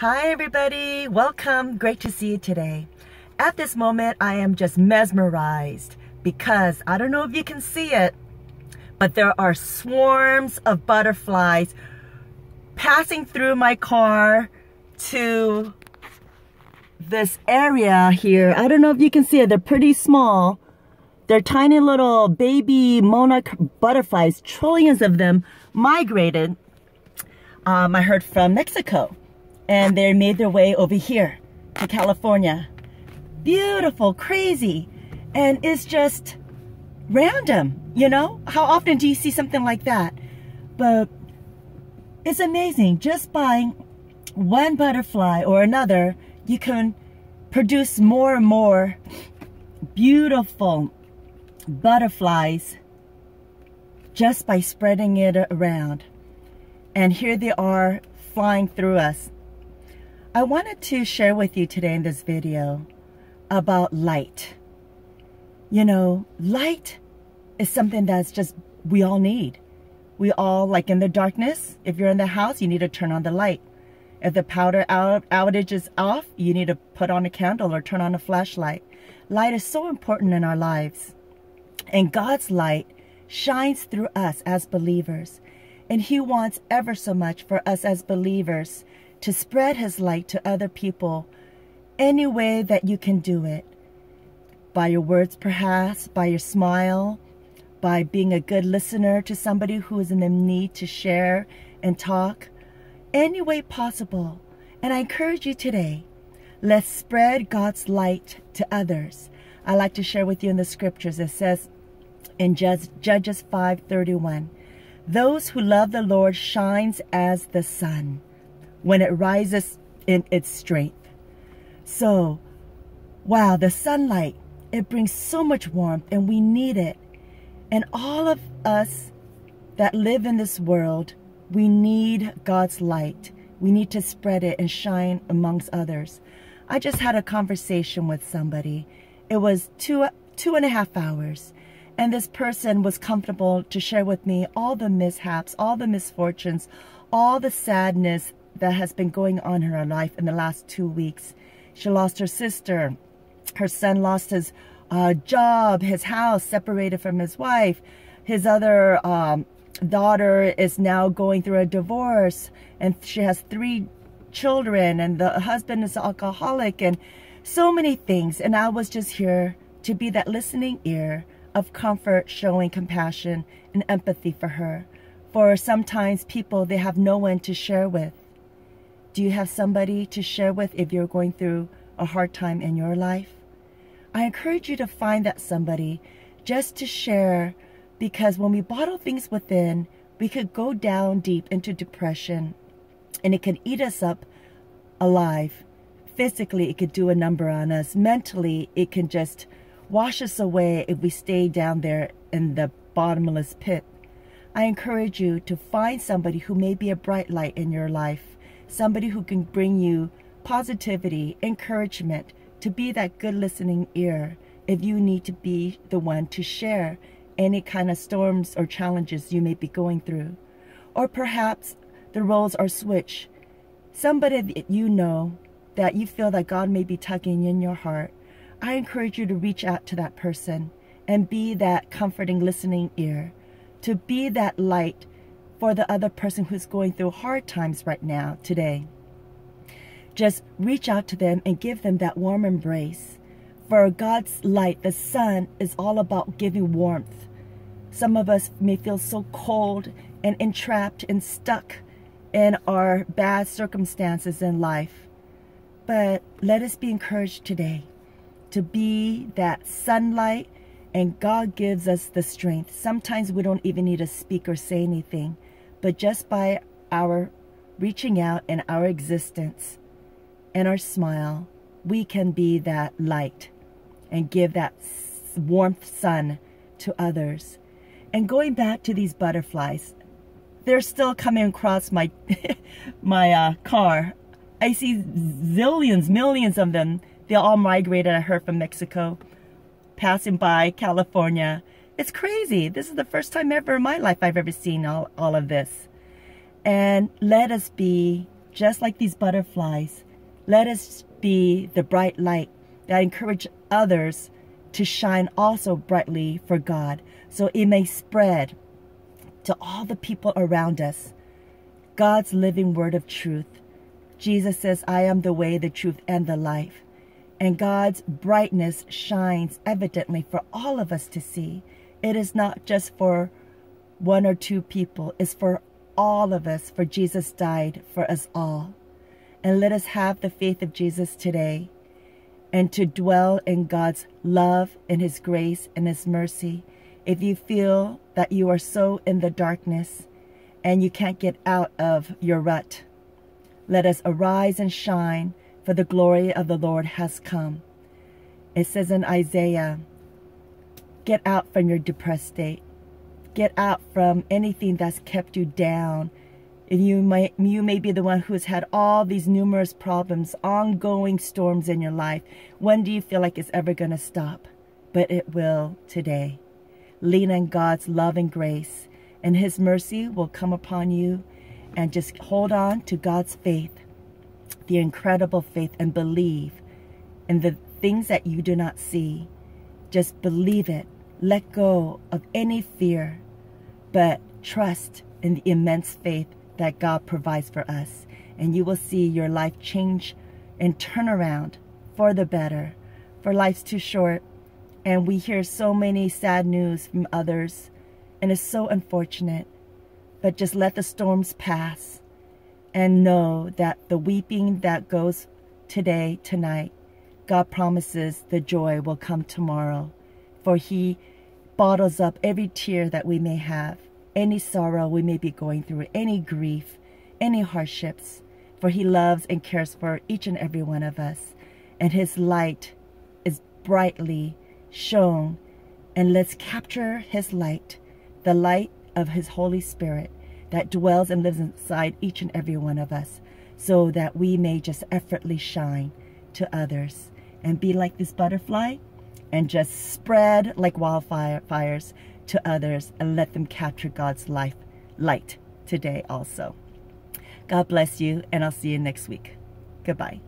Hi everybody, welcome. Great to see you today. At this moment, I am just mesmerized because I don't know if you can see it, but there are swarms of butterflies passing through my car to this area here. I don't know if you can see it. They're pretty small. They're tiny little baby monarch butterflies, trillions of them migrated. I heard from Mexico. And they made their way over here to California. Beautiful, crazy. And it's just random, you know? How often do you see something like that? But it's amazing. Just by one butterfly or another, you can produce more and more beautiful butterflies just by spreading it around. And here they are flying through us. I wanted to share with you today in this video about light. You know, light is something that's just, we all need. We all, like in the darkness, if you're in the house, you need to turn on the light. If the power outage is off, you need to put on a candle or turn on a flashlight. Light is so important in our lives. And God's light shines through us as believers. And He wants ever so much for us as believers to spread His light to other people any way that you can do it. By your words perhaps, by your smile, by being a good listener to somebody who is in the need to share and talk, any way possible. And I encourage you today, let's spread God's light to others. I like to share with you in the scriptures. It says in Judges 5:31, those who love the Lord shines as the sun when it rises in its strength. So, wow, the sunlight, it brings so much warmth and we need it. And all of us that live in this world, we need God's light. We need to spread it and shine amongst others. I just had a conversation with somebody. It was two and a half hours. And this person was comfortable to share with me all the mishaps, all the misfortunes, all the sadness that has been going on in her life in the last 2 weeks. She lost her sister. Her son lost his job, his house, separated from his wife. His other daughter is now going through a divorce, and she has 3 children, and the husband is alcoholic, and so many things. And I was just here to be that listening ear of comfort, showing compassion and empathy for her. For sometimes people, they have no one to share with. Do you have somebody to share with if you're going through a hard time in your life? I encourage you to find that somebody just to share, because when we bottle things within, we could go down deep into depression and it could eat us up alive. Physically, it could do a number on us. Mentally, it can just wash us away if we stay down there in the bottomless pit. I encourage you to find somebody who may be a bright light in your life. Somebody who can bring you positivity, encouragement, to be that good listening ear if you need to be the one to share any kind of storms or challenges you may be going through. Or perhaps the roles are switched. Somebody that you know that you feel that God may be tugging in your heart. I encourage you to reach out to that person and be that comforting listening ear, to be that light for the other person who's going through hard times right now, today. Just reach out to them and give them that warm embrace. For God's light, the sun, is all about giving warmth. Some of us may feel so cold and entrapped and stuck in our bad circumstances in life. But let us be encouraged today to be that sunlight, and God gives us the strength. Sometimes we don't even need to speak or say anything, but just by our reaching out and our existence and our smile, we can be that light and give that warmth sun to others. And going back to these butterflies, they're still coming across my car. I see zillions, millions of them. They all migrated, I heard, from Mexico, passing by California. It's crazy. This is the first time ever in my life I've ever seen all of this. And let us be just like these butterflies, let us be the bright light that encourage others to shine also brightly for God, so it may spread to all the people around us. God's living word of truth. Jesus says, I am the way, the truth, and the life. And God's brightness shines evidently for all of us to see. It is not just for one or two people. It's for all of us, for Jesus died for us all. And let us have the faith of Jesus today, and to dwell in God's love and His grace and His mercy. If you feel that you are so in the darkness and you can't get out of your rut, let us arise and shine, for the glory of the Lord has come. It says in Isaiah, get out from your depressed state. Get out from anything that's kept you down. And you may be the one who has had all these numerous problems, ongoing storms in your life. When do you feel like it's ever going to stop? But it will today. Lean on God's love and grace, and His mercy will come upon you. And just hold on to God's faith, the incredible faith, and believe in the things that you do not see. Just believe it. Let go of any fear, but trust in the immense faith that God provides for us. And you will see your life change and turn around for the better. For life's too short, and we hear so many sad news from others, and it's so unfortunate. But just let the storms pass and know that the weeping that goes today, tonight, God promises the joy will come tomorrow. For He bottles up every tear that we may have, any sorrow we may be going through, any grief, any hardships. For He loves and cares for each and every one of us. And His light is brightly shown. And let's capture His light, the light of His Holy Spirit that dwells and lives inside each and every one of us, so that we may just effortlessly shine to others and be like this butterfly and just spread like wildfires to others, and let them capture God's light today also. God bless you, and I'll see you next week. Goodbye.